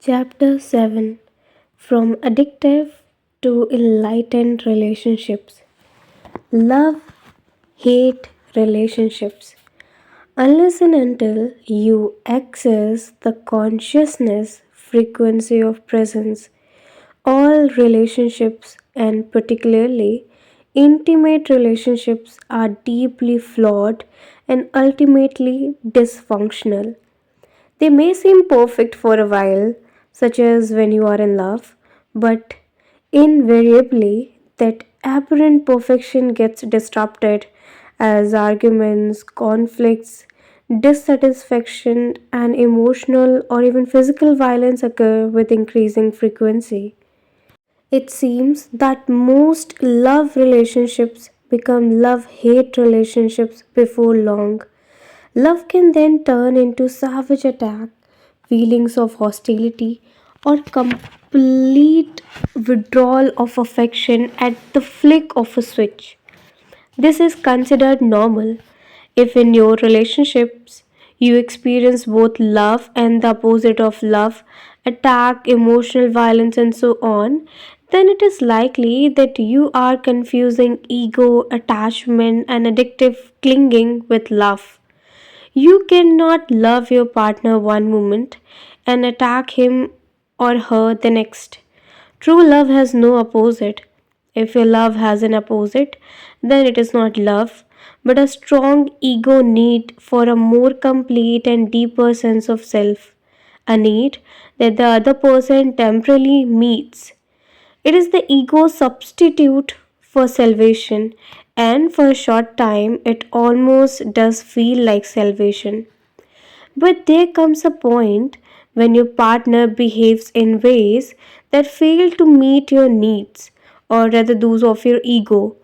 Chapter 7, From Addictive to Enlightened Relationships. Love Hate Relationships. Unless and until you access the consciousness frequency of presence, all relationships, and particularly intimate relationships, are deeply flawed and ultimately dysfunctional. They may seem perfect for a while, such as when you are in love, but invariably that apparent perfection gets disrupted as arguments, conflicts, dissatisfaction, and emotional or even physical violence occur with increasing frequency. It seems that most love relationships become love hate relationships before long. Love can then turn into savage attack, feelings of hostility, or complete withdrawal of affection at the flick of a switch. This is considered normal. If in your relationships you experience both love and the opposite of love, attack, emotional violence, and so on, then it is likely that you are confusing ego, attachment, and addictive clinging with love. You cannot love your partner one moment and attack him or her the next. True love has no opposite. If your love has an opposite, then it is not love, but a strong ego need for a more complete and deeper sense of self, a need that the other person temporarily meets. It is the ego substitute for salvation, and for a short time, it almost does feel like salvation. But there comes a point when your partner behaves in ways that fail to meet your needs, or rather those of your ego.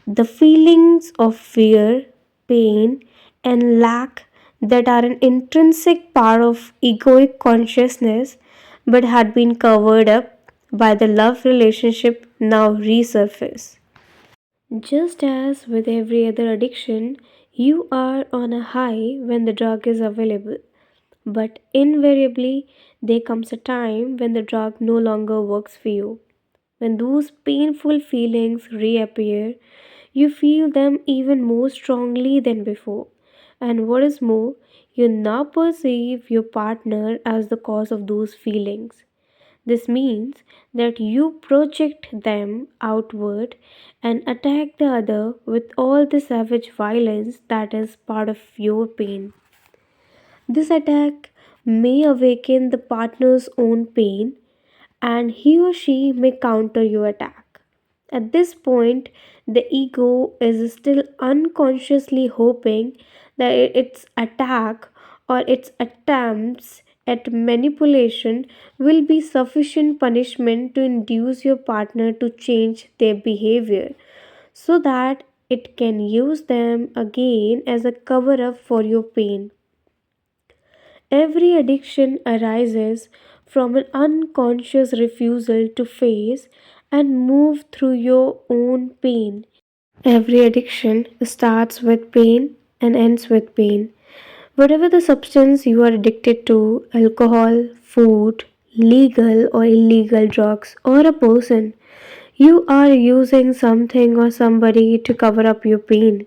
The feelings of fear, pain, and lack that are an intrinsic part of egoic consciousness but had been covered up by the love relationship now resurface. Just as with every other addiction, you are on a high when the drug is available. But invariably, there comes a time when the drug no longer works for you. When those painful feelings reappear, you feel them even more strongly than before. And what is more, you now perceive your partner as the cause of those feelings. This means that you project them outward and attack the other with all the savage violence that is part of your pain. This attack may awaken the partner's own pain, and he or she may counter your attack. At this point, the ego is still unconsciously hoping that its attack or its attempts at manipulation will be sufficient punishment to induce your partner to change their behavior so that it can use them again as a cover up for your pain. Every addiction arises from an unconscious refusal to face and move through your own pain. Every addiction starts with pain and ends with pain. Whatever the substance you are addicted to, alcohol, food, legal or illegal drugs, or a person, you are using something or somebody to cover up your pain.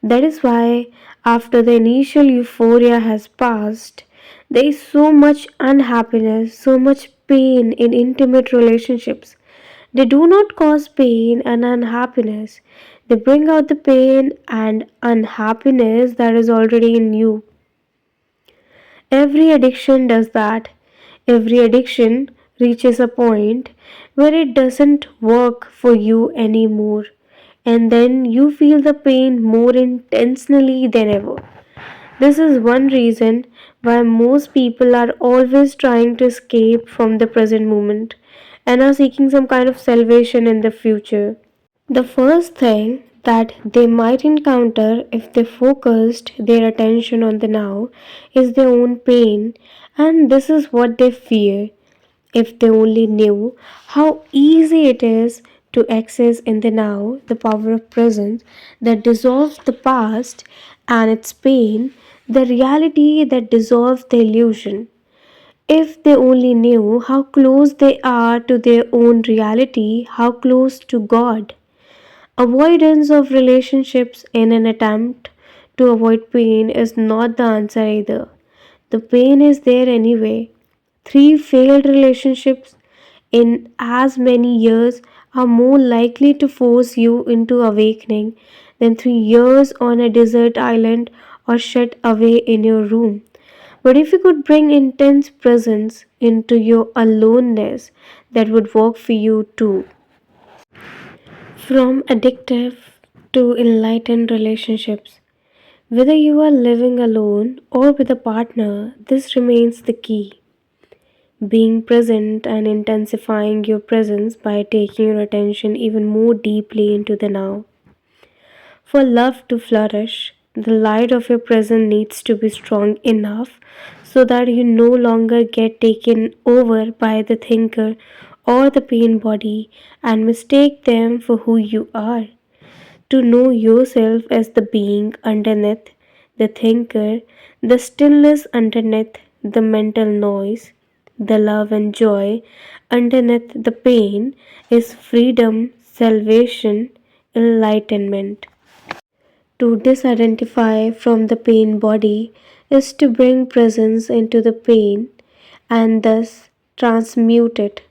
That is why, after the initial euphoria has passed, there is so much unhappiness, so much pain in intimate relationships. They do not cause pain and unhappiness, they bring out the pain and unhappiness that is already in you. Every addiction does that. Every addiction reaches a point where it doesn't work for you anymore, and then you feel the pain more intensely than ever. This is one reason why most people are always trying to escape from the present moment and are seeking some kind of salvation in the future. The first thing that they might encounter if they focused their attention on the now is their own pain, and this is what they fear. If they only knew how easy it is to access in the now the power of presence that dissolves the past and its pain, the reality that dissolves the illusion. If they only knew how close they are to their own reality, how close to God. Avoidance of relationships in an attempt to avoid pain is not the answer either. The pain is there anyway. Three failed relationships in as many years are more likely to force you into awakening than 3 years on a desert island or shut away in your room. But if you could bring intense presence into your aloneness, that would work for you too. From addictive to enlightened relationships, whether you are living alone or with a partner, this remains the key. Being present and intensifying your presence by taking your attention even more deeply into the now. For love to flourish, the light of your presence needs to be strong enough so that you no longer get taken over by the thinker or the pain body and mistake them for who you are. To know yourself as the being underneath the thinker, the stillness underneath the mental noise, the love and joy underneath the pain is freedom, salvation, enlightenment. To disidentify from the pain body is to bring presence into the pain and thus transmute it.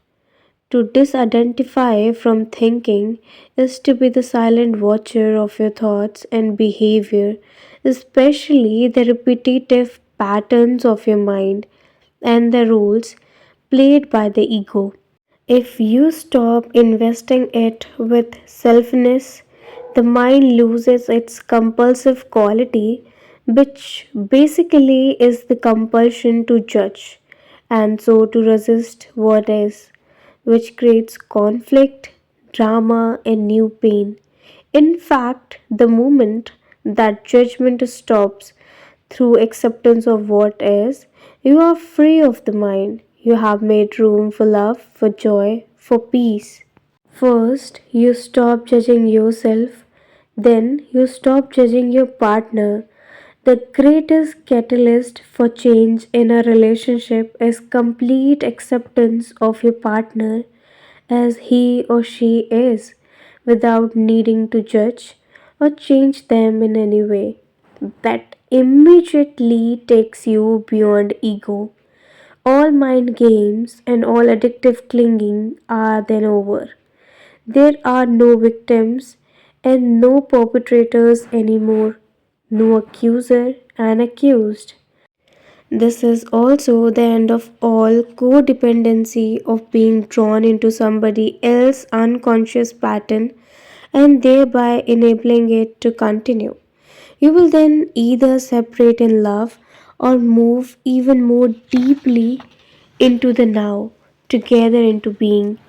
To disidentify from thinking is to be the silent watcher of your thoughts and behavior, especially the repetitive patterns of your mind and the roles played by the ego. If you stop investing it with selfness, the mind loses its compulsive quality, which basically is the compulsion to judge and so to resist what is, which creates conflict, drama, and new pain. In fact, the moment that judgment stops through acceptance of what is, you are free of the mind. You have made room for love, for joy, for peace. First, you stop judging yourself, then, you stop judging your partner. The greatest catalyst for change in a relationship is complete acceptance of your partner as he or she is without needing to judge or change them in any way. That immediately takes you beyond ego. All mind games and all addictive clinging are then over. There are no victims and no perpetrators anymore, no accuser and accused. This is also the end of all codependency of being drawn into somebody else's unconscious pattern and thereby enabling it to continue. You will then either separate in love or move even more deeply into the now, together into being.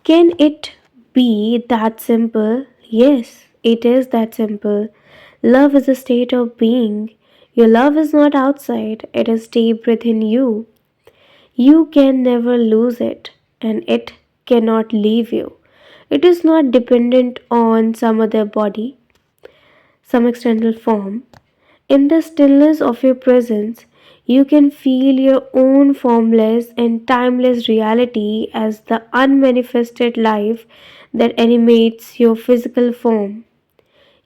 Can it be that simple? Yes, it is that simple. Love is a state of being. Your love is not outside, it is deep within you. You can never lose it, and it cannot leave you. It is not dependent on some other body, some external form. In the stillness of your presence, you can feel your own formless and timeless reality as the unmanifested life that animates your physical form.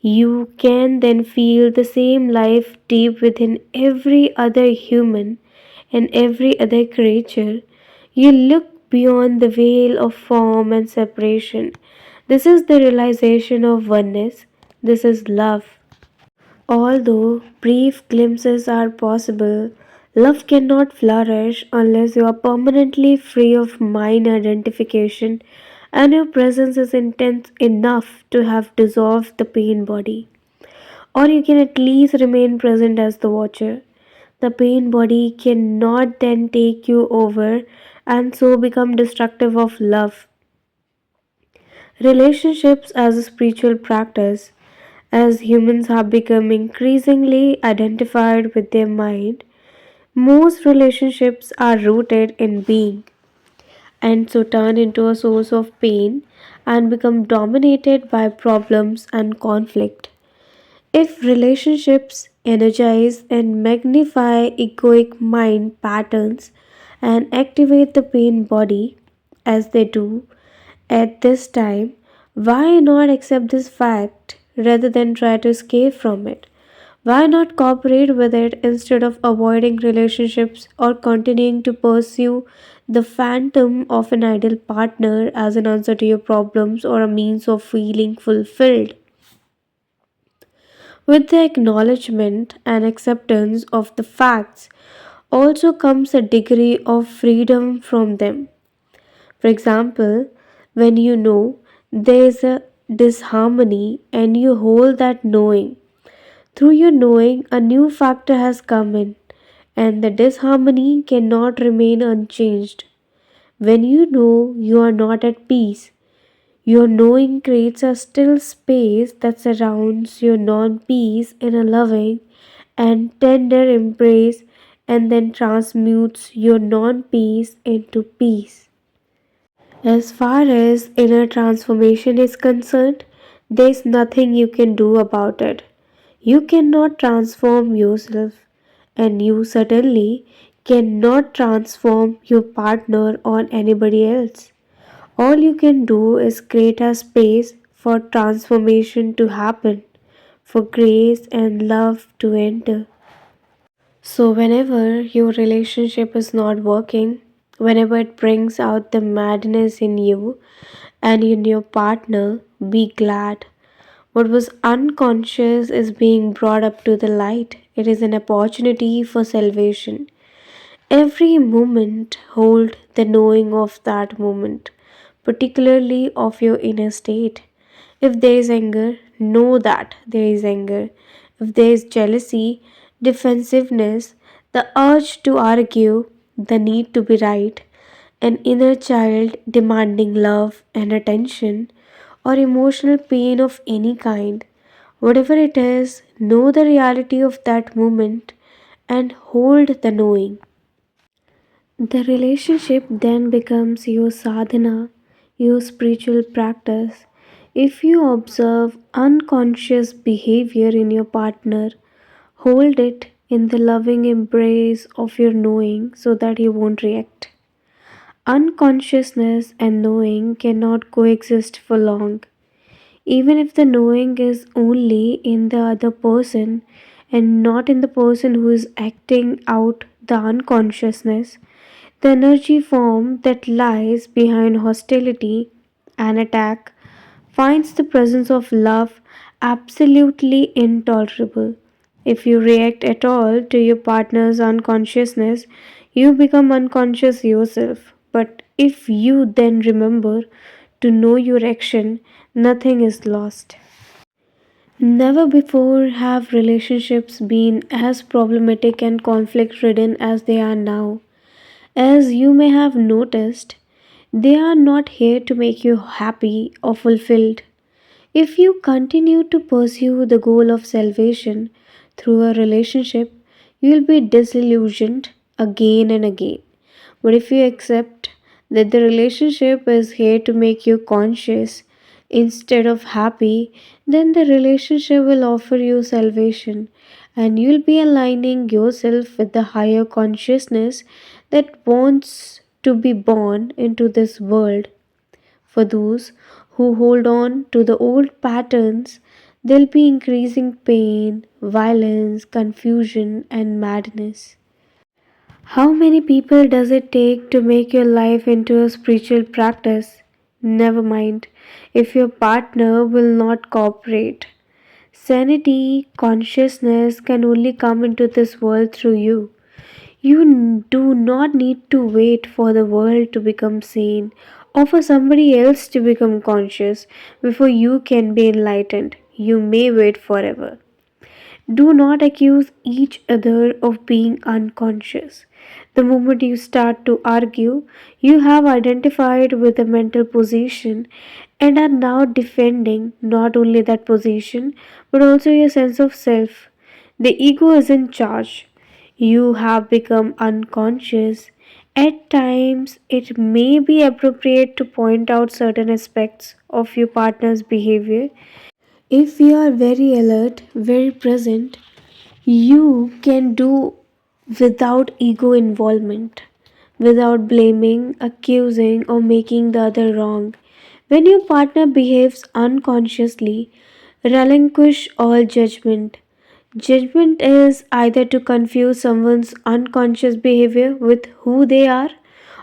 You can then feel the same life deep within every other human and every other creature. You look beyond the veil of form and separation. This is the realization of oneness. This is love. Although brief glimpses are possible, love cannot flourish unless you are permanently free of mind identification and your presence is intense enough to have dissolved the pain body. Or you can at least remain present as the watcher. The pain body cannot then take you over and so become destructive of love. Relationships as a spiritual practice, as humans have become increasingly identified with their mind, most relationships are rooted in being and so turn into a source of pain and become dominated by problems and conflict. If relationships energize and magnify egoic mind patterns and activate the pain body as they do at this time, why not accept this fact rather than try to escape from it? Why not cooperate with it instead of avoiding relationships or continuing to pursue the phantom of an ideal partner as an answer to your problems or a means of feeling fulfilled? With the acknowledgement and acceptance of the facts also comes a degree of freedom from them. For example, when you know there is a disharmony and you hold that knowing, through your knowing, a new factor has come in, and the disharmony cannot remain unchanged. When you know you are not at peace, your knowing creates a still space that surrounds your non peace in a loving and tender embrace and then transmutes your non peace into peace. As far as inner transformation is concerned, there is nothing you can do about it. You cannot transform yourself, and you certainly cannot transform your partner or anybody else. All you can do is create a space for transformation to happen, for grace and love to enter. So, whenever your relationship is not working, whenever it brings out the madness in you and in your partner, be glad. What was unconscious is being brought up to the light. It is an opportunity for salvation. Every moment hold the knowing of that moment, particularly of your inner state. If there is anger, know that there is anger. If there is jealousy, defensiveness, the urge to argue, the need to be right, an inner child demanding love and attention, or emotional pain of any kind, whatever it is, know the reality of that moment and hold the knowing. The relationship then becomes your sadhana, your spiritual practice. If you observe unconscious behavior in your partner, hold it in the loving embrace of your knowing so that you won't react. Unconsciousness and knowing cannot coexist for long. Even if the knowing is only in the other person and not in the person who is acting out the unconsciousness, the energy form that lies behind hostility and attack finds the presence of love absolutely intolerable. If you react at all to your partner's unconsciousness, you become unconscious yourself. But if you then remember to know your action, nothing is lost. Never before have relationships been as problematic and conflict ridden as they are now. As you may have noticed, they are not here to make you happy or fulfilled. If you continue to pursue the goal of salvation through a relationship, you will be disillusioned again and again. But if you accept that the relationship is here to make you conscious instead of happy, then the relationship will offer you salvation and you'll be aligning yourself with the higher consciousness that wants to be born into this world. For those who hold on to the old patterns, there'll be increasing pain, violence, confusion, and madness. How many people does it take to make your life into a spiritual practice? Never mind if your partner will not cooperate. Sanity, consciousness can only come into this world through you. Do not need to wait for the world to become sane or for somebody else to become conscious before you can be enlightened. You may wait forever. Do not accuse each other of being unconscious. The moment you start to argue, you have identified with the mental position and are now defending not only that position but also your sense of self. The ego is in charge. You have become unconscious. At times, it may be appropriate to point out certain aspects of your partner's behavior. If you are very alert, very present, you can do without ego involvement. without blaming, accusing, or making the other wrong. When your partner behaves unconsciously, relinquish all judgment. Judgment is either to confuse someone's unconscious behavior with who they are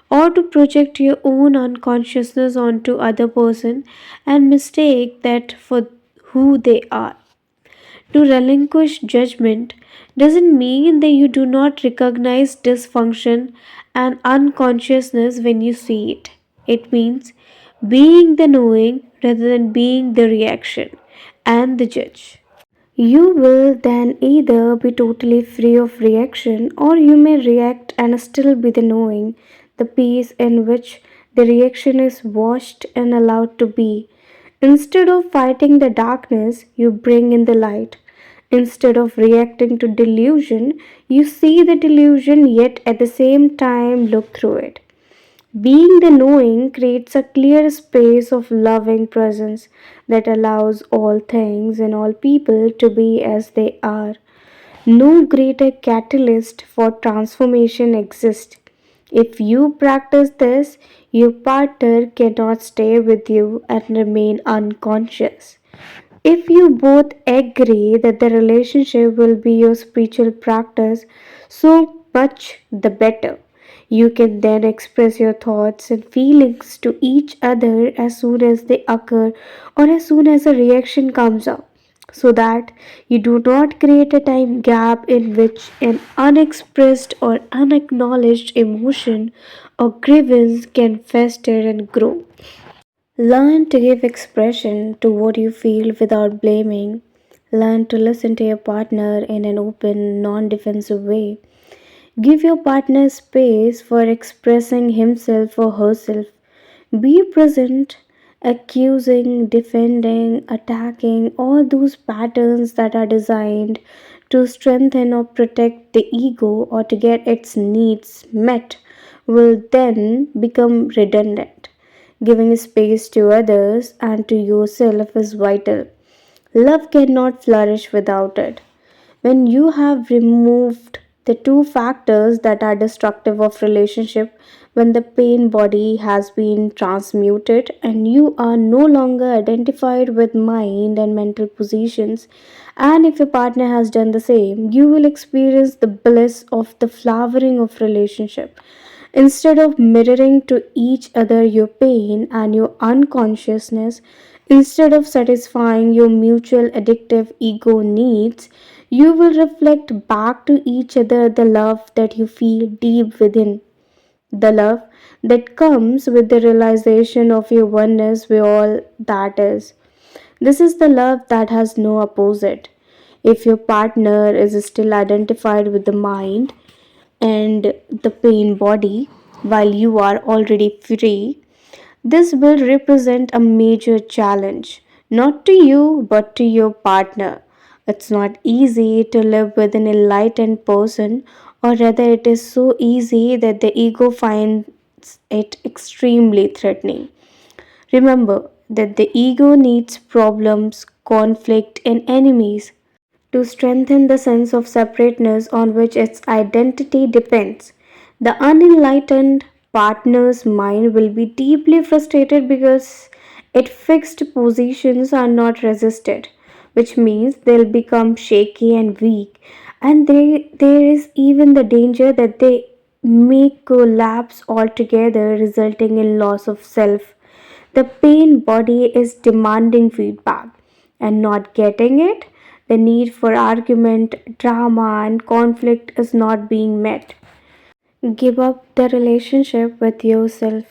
or to project your own unconsciousness onto other person and mistake that for who they are. To relinquish judgment doesn't mean that you do not recognize dysfunction and unconsciousness when you see it. It means being the knowing rather than being the reaction and the judge. You will then either be totally free of reaction or you may react and still be the knowing, the peace in which the reaction is washed and allowed to be. Instead of fighting the darkness, you bring in the light. Instead of reacting to delusion, you see the delusion yet at the same time look through it. Being the knowing creates a clear space of loving presence that allows all things and all people to be as they are. No greater catalyst for transformation exists. If you practice this, your partner cannot stay with you and remain unconscious. If you both agree that the relationship will be your spiritual practice, so much the better. You can then express your thoughts and feelings to each other as soon as they occur or as soon as a reaction comes up, so that you do not create a time gap in which an unexpressed or unacknowledged emotion or grievance can fester and grow. Learn to give expression to what you feel without blaming. Learn to listen to your partner in an open, non defensive way. Give your partner space for expressing himself or herself. Be present, accusing, defending, attacking, all those patterns that are designed to strengthen or protect the ego or to get its needs met will then become redundant. Giving space to others and to yourself is vital. Love cannot flourish without it. When you have removed the two factors that are destructive of relationship, when the pain body has been transmuted and you are no longer identified with mind and mental positions, and if your partner has done the same, you will experience the bliss of the flowering of relationship. Instead of mirroring to each other your pain and your unconsciousness, instead of satisfying your mutual addictive ego needs, you will reflect back to each other the love that you feel deep within. The love that comes with the realization of your oneness with all that is. This is the love that has no opposite. If your partner is still identified with the mind, and the pain body while you are already free, this will represent a major challenge, not to you but to your partner. It's not easy to live with an enlightened person, or rather, it is so easy that the ego finds it extremely threatening. Remember that the ego needs problems, conflict, and enemies to strengthen the sense of separateness on which its identity depends. The unenlightened partner's mind will be deeply frustrated because its fixed positions are not resisted, which means they'll become shaky and weak, and there is even the danger that they may collapse altogether, resulting in loss of self. The pain body is demanding feedback and not getting it. The need for argument, drama, and conflict is not being met. Give up the relationship with yourself.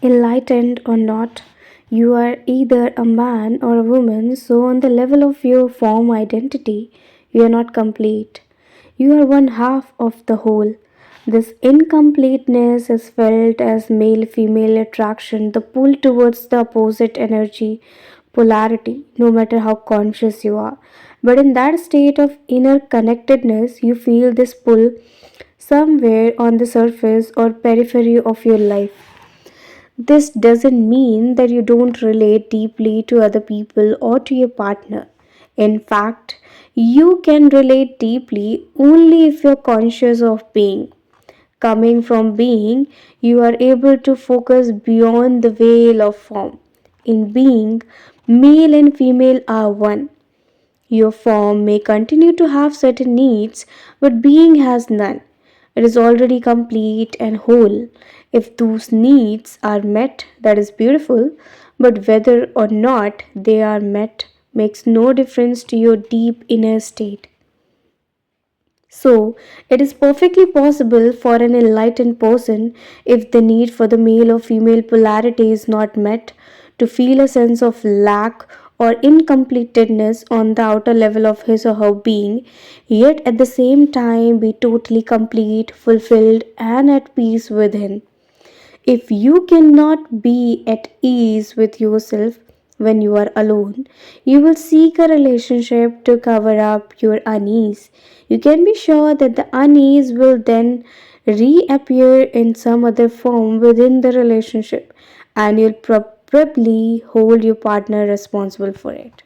Enlightened or not, you are either a man or a woman, so on the level of your form identity, you are not complete. You are one half of the whole. This incompleteness is felt as male female attraction, the pull towards the opposite energy, polarity, no matter how conscious you are. But in that state of inner connectedness, you feel this pull somewhere on the surface or periphery of your life. This doesn't mean that you don't relate deeply to other people or to your partner. In fact, you can relate deeply only if you're conscious of being. Coming from being, you are able to focus beyond the veil of form. In being, male and female are one. Your form may continue to have certain needs, but being has none. It is already complete and whole. If those needs are met, that is beautiful, but whether or not they are met makes no difference to your deep inner state. So, it is perfectly possible for an enlightened person, if the need for the male or female polarity is not met, to feel a sense of lack or incompleteness on the outer level of his or her being, yet at the same time be totally complete, fulfilled, and at peace within. If you cannot be at ease with yourself when you are alone, you will seek a relationship to cover up your unease. You can be sure that the unease will then reappear in some other form within the relationship, and you'll probably hold your partner responsible for it.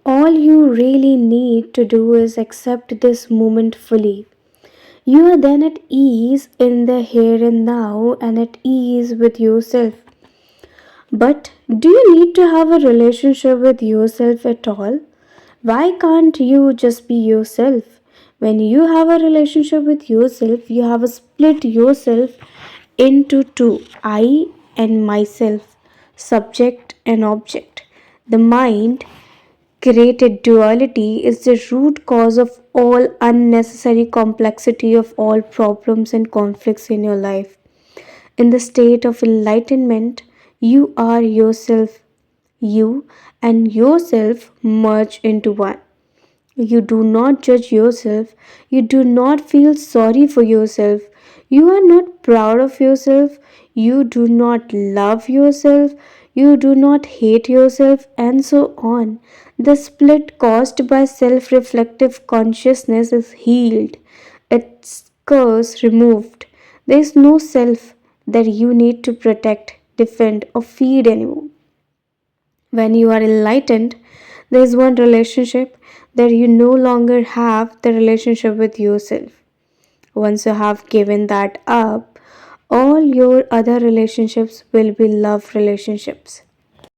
All you really need to do is accept this moment fully. You are then at ease in the here and now and at ease with yourself. But do you need to have a relationship with yourself at all? Why can't you just be yourself? When you have a relationship with yourself, you have a split yourself into two, I and myself, subject and object. The mind created duality is the root cause of all unnecessary complexity of all problems and conflicts in your life. In the state of enlightenment, you are yourself. You and yourself merge into one. You do not judge yourself. You do not feel sorry for yourself. You are not proud of yourself. You do not love yourself. You do not hate yourself, and so on. The split caused by self reflective consciousness is healed, its curse removed. There is no self that you need to protect, defend, or feed anymore. When you are enlightened, there is one relationship that you no longer have, the relationship with yourself. Once you have given that up, all your other relationships will be love relationships.